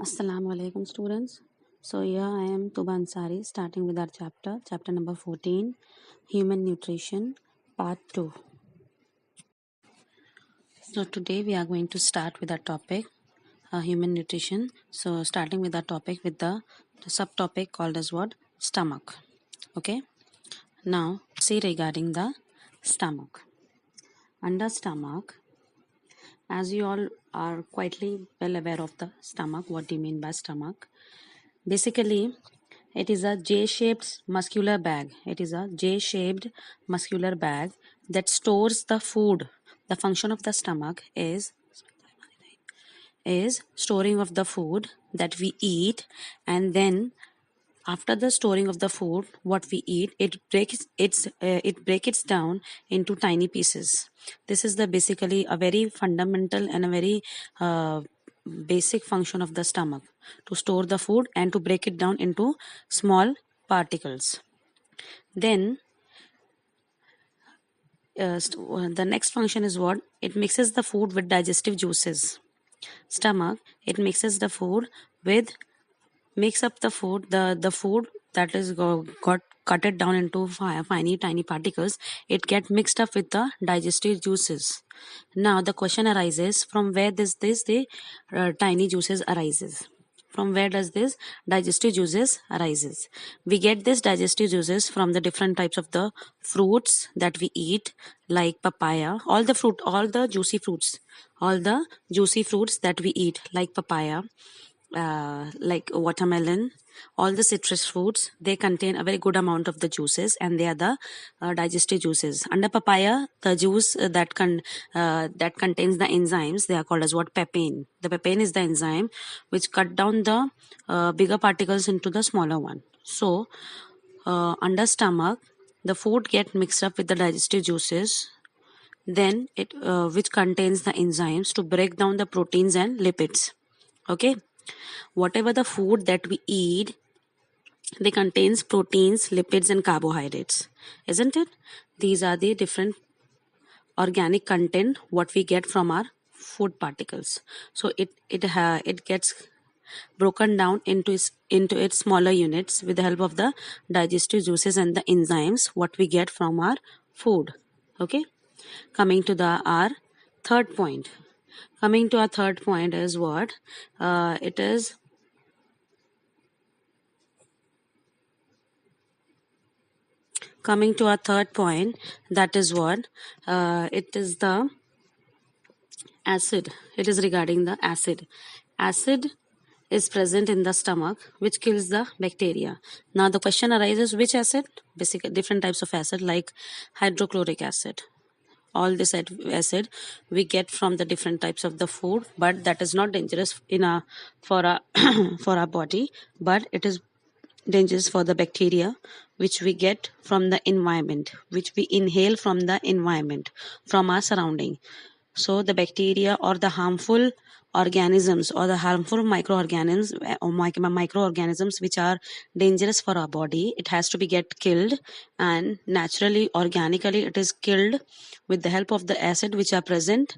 Assalamu alaikum students. So here I am Tuba Ansari starting with our chapter number 14, Human Nutrition, Part 2. So today we are going to start with our topic, Human Nutrition. So starting with our topic with the subtopic called as what? Stomach. Okay. Now see regarding the stomach. Under stomach, as you all are quietly well aware of the stomach, what do you mean by stomach? Basically, it is a J-shaped muscular bag. It is a J-shaped muscular bag that stores the food. The function of the stomach is storing of the food that we eat, and then after the storing of the food what we eat, it breaks it down into tiny pieces. This is the basically a very fundamental and a very basic function of the stomach, to store the food and to break it down into small particles. Then the next function is what? It mixes the food with digestive juices. Stomach, it mixes the food with mix up the food, the food that is got cut it down into tiny particles. It get mixed up with the digestive juices. Now the question arises, from where this the tiny juices arises? From where does this digestive juices arises? We get this digestive juices from the different types of the fruits that we eat, like papaya, all the juicy fruits, that we eat, like papaya, like watermelon, all the citrus fruits. They contain a very good amount of the juices, and they are the digestive juices. Under papaya, the juice that contains the enzymes, they are called as what? Papain. The papain is the enzyme which cut down the bigger particles into the smaller one. So under stomach, the food get mixed up with the digestive juices, then it which contains the enzymes to break down the proteins and lipids. Okay, whatever the food that we eat, they contains proteins, lipids and carbohydrates, isn't it? These are the different organic content what we get from our food particles. So it gets broken down into its smaller units with the help of the digestive juices and the enzymes what we get from our food. Okay, coming to the our third point. Coming to our third point is what? It is coming to our third point, that is what? It is the acid. It is regarding the acid. Acid is present in the stomach, which kills the bacteria. Now the question arises, which acid? Basically different types of acid, like hydrochloric acid. All this acid we get from the different types of the food, but that is not dangerous for our for our body, but it is dangerous for the bacteria which we get from the environment, which we inhale from the environment, from our surrounding. So the bacteria or the harmful organisms or the harmful microorganisms microorganisms which are dangerous for our body, it has to be get killed, and naturally, organically, it is killed with the help of the acid which are present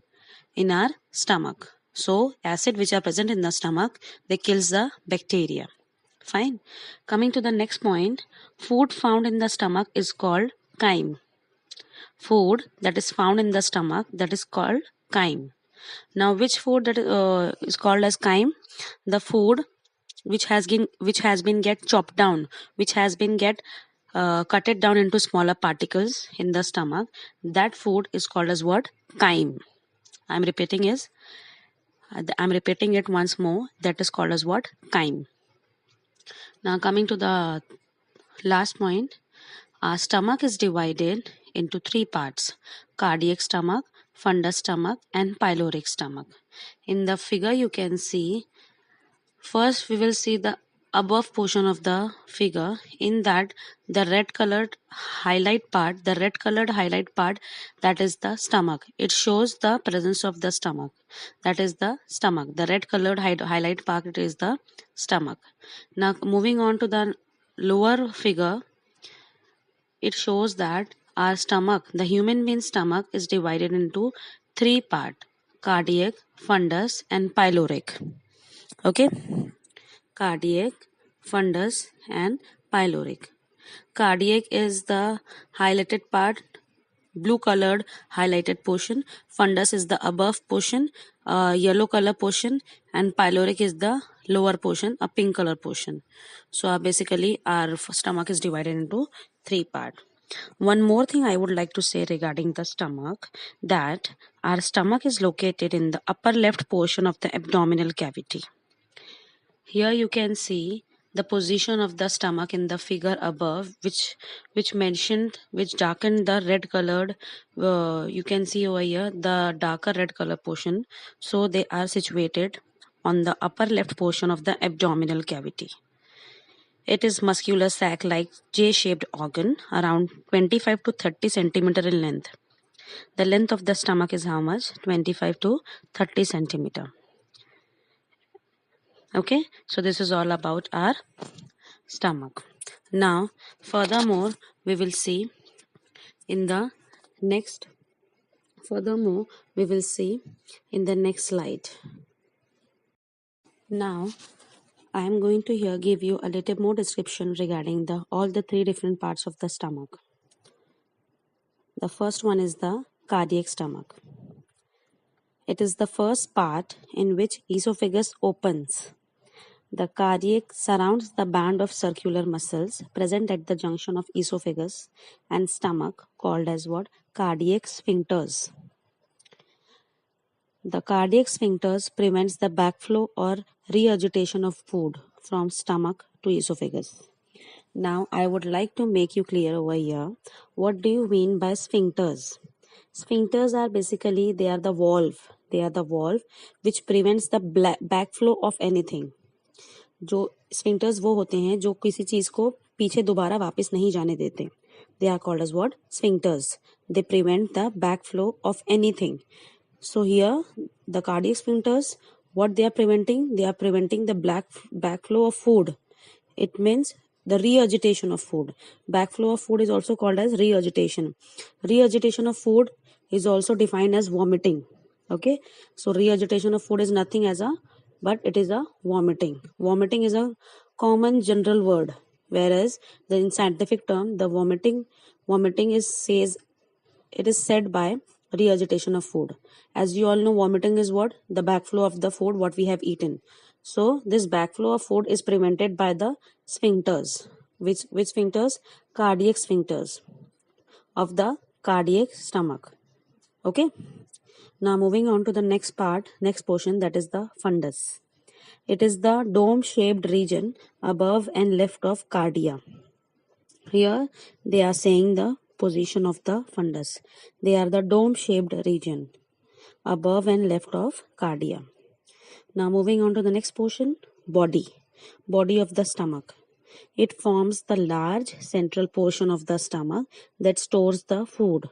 in our stomach. So acid which are present in the stomach, they kills the bacteria. Fine. Coming to the next point, food found in the stomach is called chyme. Food that is found in the stomach, that is called chyme. Now, which food that is called as chyme? The food which has been get chopped down, which has been get cut it down into smaller particles in the stomach. That food is called as what? Chyme. I'm repeating it once more. That is called as what? Chyme. Now, coming to the last point, our stomach is divided into three parts: cardiac stomach, fundus stomach, and pyloric stomach. In the figure, you can see, first we will see the above portion of the figure. In that, the red colored highlight part, that is the stomach. It shows the presence of the stomach. That is the stomach. The red colored highlight part, it is the stomach. Now, moving on to the lower figure, it shows that our stomach, the human being stomach, is divided into three parts: cardiac, fundus, and pyloric. Okay, cardiac, fundus, and pyloric. Cardiac is the highlighted part, blue colored highlighted portion. Fundus is the above portion, yellow color portion, and pyloric is the lower portion, a pink color portion. So basically our stomach is divided into three parts. One more thing I would like to say regarding the stomach, that our stomach is located in the upper left portion of the abdominal cavity. Here you can see the position of the stomach in the figure above, which darkened the red colored. You can see over here the darker red color portion. So they are situated on the upper left portion of the abdominal cavity. It is muscular sac-like J-shaped organ, around 25 to 30 centimeter in length. The length of the stomach is how much? 25 to 30 centimeter. Okay, so this is all about our stomach. Now, furthermore, we will see in the next. Furthermore, we will see in the next slide. Now, I am going to here give you a little more description regarding the all the three different parts of the stomach. The first one is the cardiac stomach. It is the first part in which esophagus opens. The cardiac surrounds the band of circular muscles present at the junction of esophagus and stomach, called as what? Cardiac sphincters. The cardiac sphincters prevents the backflow or regurgitation of food from stomach to esophagus. Now I would like to make you clear over here, what do you mean by sphincters? Sphincters are basically, they are the valve. They are the valve which prevents the backflow of anything. जो sphincters वो होते हैं जो किसी चीज को पीछे दोबारा वापस नहीं जाने देते. They are called as what? Sphincters. They prevent the backflow of anything. So here the cardiac sphincters, what they are preventing? They are preventing the backflow of food. It means the regurgitation of food. Backflow of food is also called as regurgitation. Regurgitation of food is also defined as vomiting. Okay, so regurgitation of food is nothing as a, but it is a vomiting. Vomiting is a common general word, whereas the in scientific term, the vomiting is said by regurgitation of food. As you all know, vomiting is what? The backflow of the food what we have eaten. So this backflow of food is prevented by the sphincters. Which sphincters? Cardiac sphincters of the cardiac stomach. Okay. Now moving on to the next portion, that is the fundus. It is the dome-shaped region above and left of cardia. Here they are saying the position of the fundus. They are the dome-shaped region above and left of cardia. Now moving on to the next portion, body of the stomach. It forms the large central portion of the stomach that stores the food.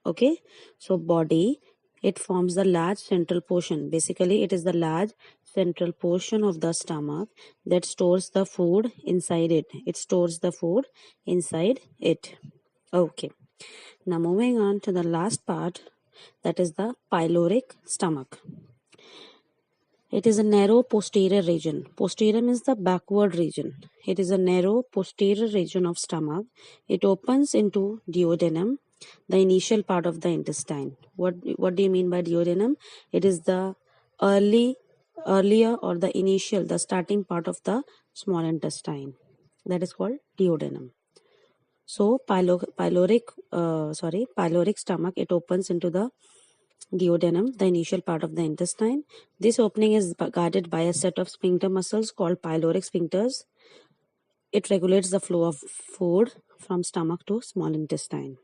Okay, so body, it forms the large central portion. Basically, it is the large central portion of the stomach that stores the food inside it. It stores the food inside it. Okay. Now moving on to the last part, that is the pyloric stomach. It is a narrow posterior region. Posterior means the backward region. It is a narrow posterior region of stomach. It opens into duodenum, the initial part of the intestine. What do you mean by duodenum? It is the earlier or the initial, the starting part of the small intestine. That is called duodenum. So pyloric stomach, it opens into the duodenum, the initial part of the intestine. This opening is guarded by a set of sphincter muscles called pyloric sphincters. It regulates the flow of food from stomach to small intestine.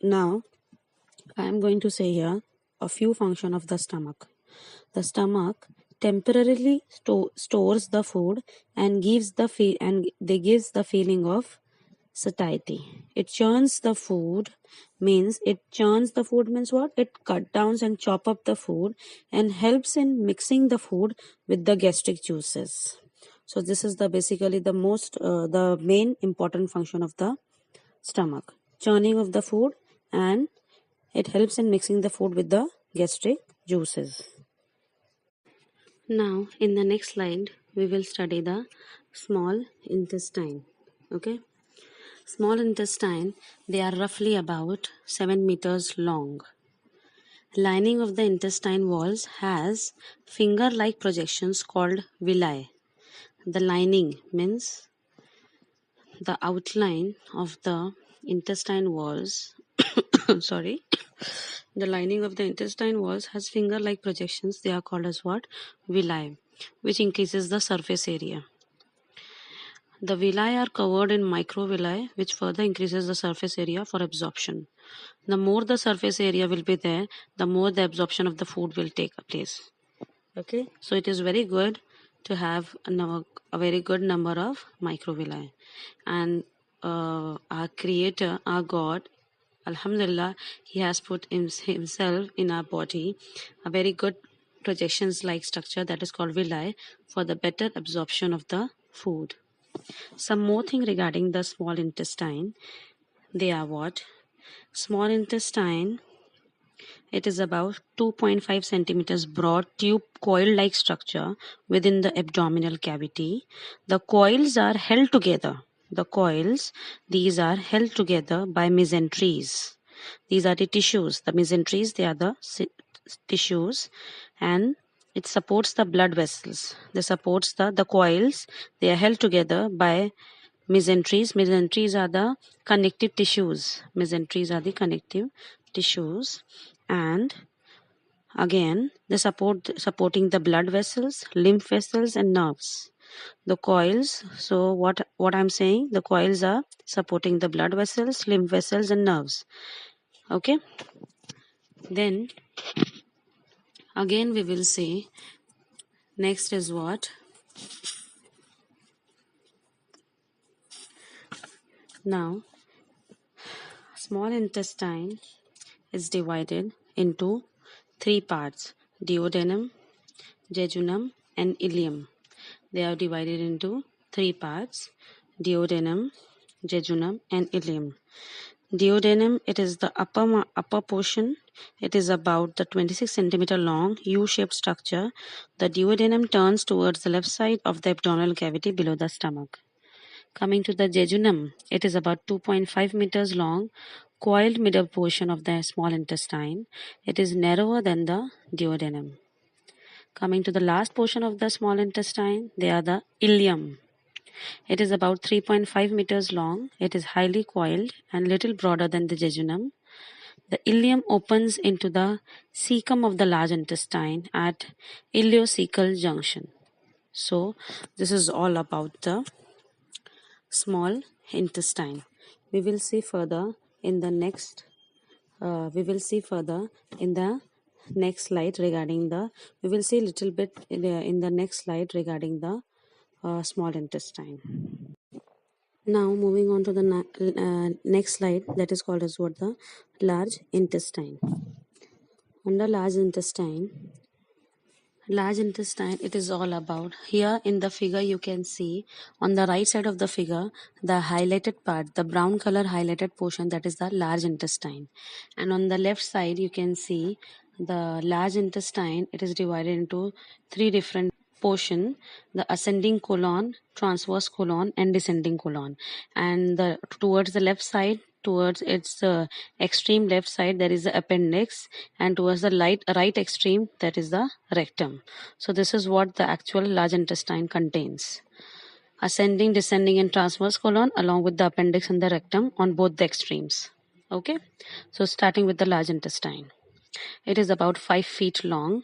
Now I am going to say here a few functions of the stomach. The stomach temporarily stores the food and gives the feeling of satiety. It churns the food means what? It cut down and chop up the food and helps in mixing the food with the gastric juices. So this is basically the main important function of the stomach. Churning of the food, and it helps in mixing the food with the gastric juices. Now, in the next slide, we will study the small intestine. Okay, small intestine, they are roughly about 7 meters long. Lining of the intestine walls has finger-like projections called villi. The lining means the outline of the intestine walls. Sorry, the lining of the intestine walls has finger-like projections. They are called as what? Villi, which increases the surface area. The villi are covered in microvilli, which further increases the surface area for absorption. The more the surface area will be there, the more the absorption of the food will take place. Okay, so it is very good to have a very good number of microvilli. And our Creator, our God, Alhamdulillah, He has put Himself in our body a very good projections like structure that is called villi for the better absorption of the food. Some more thing regarding the small intestine. They are what? Small intestine, it is about 2.5 centimeters broad tube coil-like structure within the abdominal cavity. The coils are held together. The coils, these are held together by mesenteries. These are the tissues. The mesenteries, they are the tissues, and it supports the blood vessels. They supports the coils. They are held together by mesenteries. Mesenteries are the connective tissues. Mesenteries are the connective tissues, and again they supporting the blood vessels, lymph vessels, and nerves. The coils. So what I'm saying, the coils are supporting the blood vessels, lymph vessels, and nerves. Okay. Then again we will say next is what? Now, small intestine is divided into three parts: duodenum, jejunum, and ileum. They are divided into three parts: duodenum, jejunum, and ileum. Duodenum, it is the upper portion. It is about the 26 centimeter long U-shaped structure. The duodenum turns towards the left side of the abdominal cavity below the stomach. Coming to the jejunum, it is about 2.5 meters long, coiled middle portion of the small intestine. It is narrower than the duodenum. Coming to the last portion of the small intestine, they are the ileum. It is about 3.5 meters long. It is highly coiled and little broader than the jejunum. The ileum opens into the cecum of the large intestine at ileocecal junction. So, this is all about the small intestine. We will see further in the next. Slide regarding the. We will see a little bit in the next slide regarding the small intestine. Now moving on to the next slide, that is called as what? The large intestine. Under large intestine, it is all about. Here in the figure you can see on the right side of the figure the highlighted part, the brown color highlighted portion, that is the large intestine. And on the left side you can see the large intestine. It is divided into three different portion: the ascending colon, transverse colon, and descending colon. And towards the left side, towards its extreme left side, there is the appendix, and towards the right extreme, that is the rectum. So this is what the actual large intestine contains: ascending, descending, and transverse colon, along with the appendix and the rectum on both the extremes. Okay, so starting with the large intestine. It is about 5 feet long.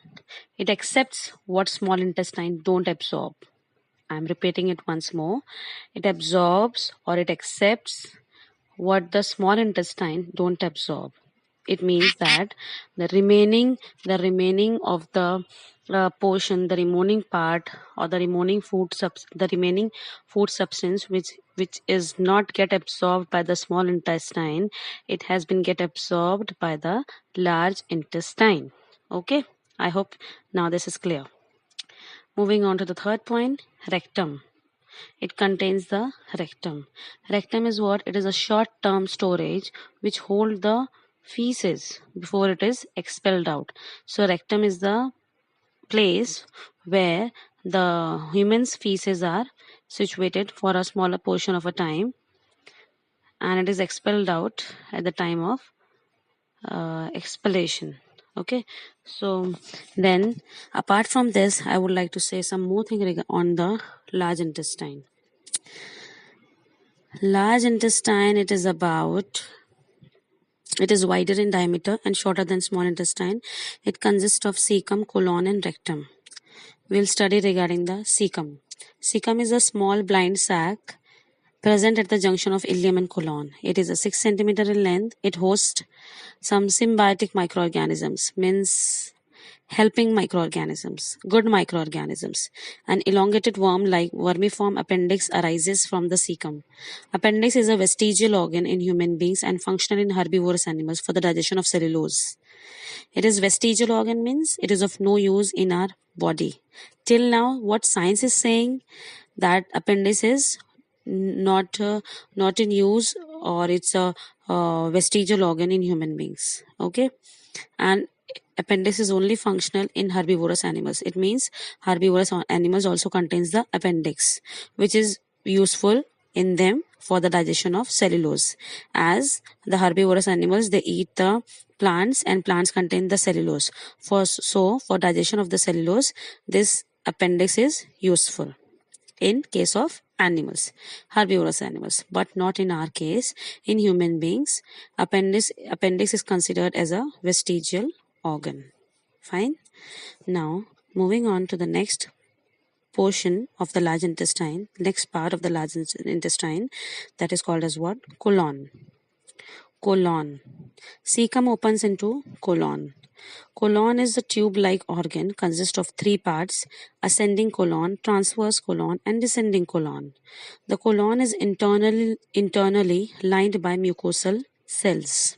It accepts what small intestine don't absorb. I'm repeating it once more. It absorbs, or it accepts what the small intestine don't absorb. It means that the remaining of the portion, the remaining part, or the remaining food substance which is not get absorbed by the small intestine, it has been get absorbed by the large intestine. Okay, I hope now this is clear. Moving on to the third point, rectum. It contains the rectum. Rectum is what? It is a short-term storage which hold the feces before it is expelled out. So rectum is the place where the human's feces are situated for a smaller portion of a time, and it is expelled out at the time of expellation. Okay, so then apart from this, I would like to say some more thing on the large intestine. Large intestine, it is wider in diameter and shorter than small intestine. It consists of cecum, colon, and rectum. We'll study regarding the cecum. Cecum is a small blind sac present at the junction of ileum and colon. It is a 6 centimeter in length. It hosts some symbiotic microorganisms, means helping microorganisms, good microorganisms. An elongated worm-like vermiform appendix arises from the cecum. Appendix is a vestigial organ in human beings and functional in herbivorous animals for the digestion of cellulose. It is vestigial organ means it is of no use in our body. Till now, what science is saying, that appendix is not in use, or it's a vestigial organ in human beings. Okay, and appendix is only functional in herbivorous animals. It means herbivorous animals also contains the appendix, which is useful in them for the digestion of cellulose. As the herbivorous animals, they eat the plants, and plants contain the cellulose. For digestion of the cellulose, this appendix is useful in case of animals, herbivorous animals, but not in our case. In human beings, appendix is considered as a vestigial organ. Fine. Now moving on to the next portion of the large intestine, next part of the large intestine, that is called as what? Colon. Colon. Cecum opens into colon. Colon is a tube-like organ, consists of three parts: ascending colon, transverse colon, and descending colon. The colon is internally lined by mucosal cells.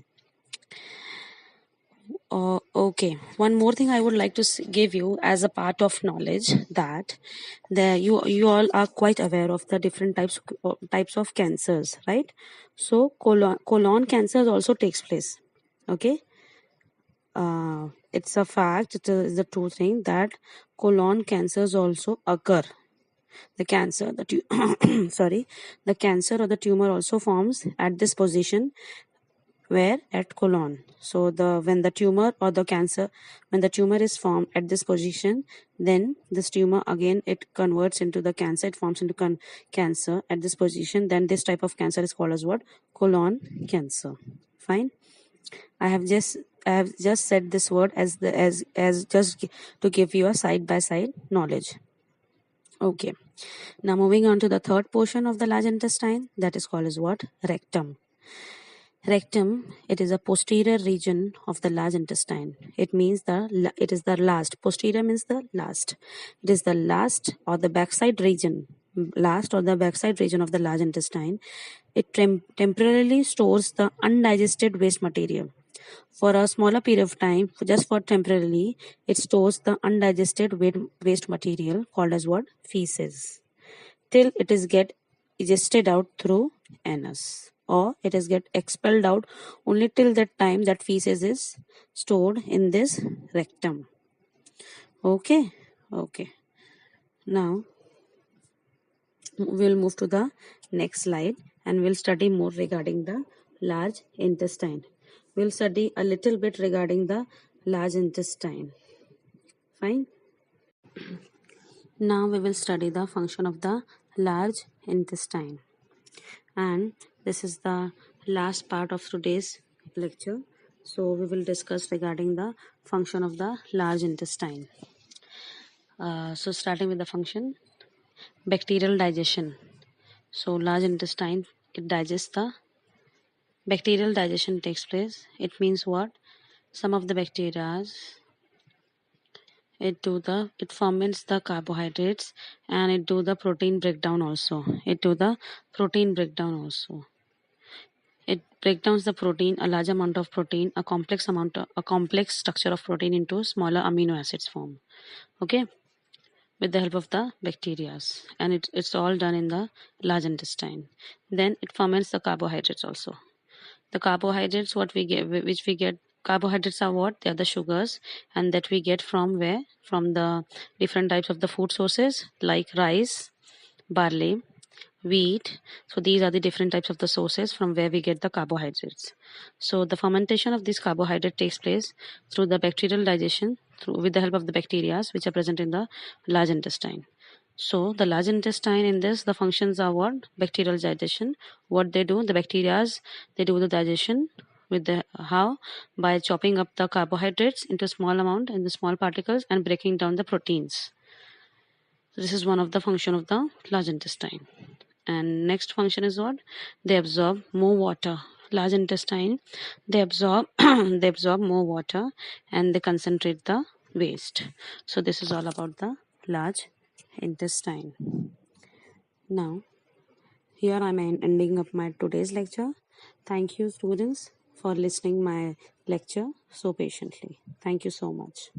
Okay, one more thing I would like to give you as a part of knowledge, that you all are quite aware of the different types of cancers, right? So colon cancers also takes place. Okay, it's a fact, it is the true thing that colon cancers also occur. The cancer, sorry, the cancer or the tumor also forms at this position, where at colon. So when the tumor or the cancer, when the tumor is formed at this position, then this tumor again it converts into the cancer, it forms into cancer at this position. Then this type of cancer is called as what? Colon cancer. Fine. I have just said this word as just to give you a side by side knowledge. Okay. Now moving on to the third portion of the large intestine, that is called as what? Rectum. Rectum, it is a posterior region of the large intestine. It means it is the last. Posterior means the last. It is the last or the backside region. Last or the backside region of the large intestine. It temporarily stores the undigested waste material. For a smaller period of time, just for temporarily, it stores the undigested waste material called as what? Feces. Till it is get egested out through anus, or it is get expelled out only till that time that feces is stored in this rectum. Okay. Now we'll move to the next slide and we'll study more regarding the large intestine. We'll study a little bit regarding the large intestine. Fine. Now we will study the function of the large intestine. And this is the last part of today's lecture. So we will discuss regarding the function of the large intestine. So starting with the function, bacterial digestion. So large intestine, it digests the bacterial digestion takes place. It means what? Some of the bacteria, it ferments the carbohydrates, and it do the protein breakdown also. It breaks down the protein, a large amount of protein, a complex structure of protein into smaller amino acids form. Okay, with the help of the bacteria, and it's all done in the large intestine. Then it ferments the carbohydrates also. The carbohydrates what we get, which we get carbohydrates are what? They are the sugars, and that we get from where? From the different types of the food sources like rice, barley, wheat. So these are the different types of the sources from where we get the carbohydrates. So the fermentation of this carbohydrate takes place through the bacterial digestion through with the help of the bacteria which are present in the large intestine. So the large intestine in this, the functions are what? Bacterial digestion. What they do, the bacterias, they do the digestion with the how? By chopping up the carbohydrates into small amount in the small particles and breaking down the proteins. So this is one of the function of the large intestine. And next function is what? They absorb more water. Large intestine, they absorb they absorb more water and they concentrate the waste. So this is all about the large intestine. Now here I am ending up my today's lecture. Thank you students for listening my lecture so patiently. Thank you so much.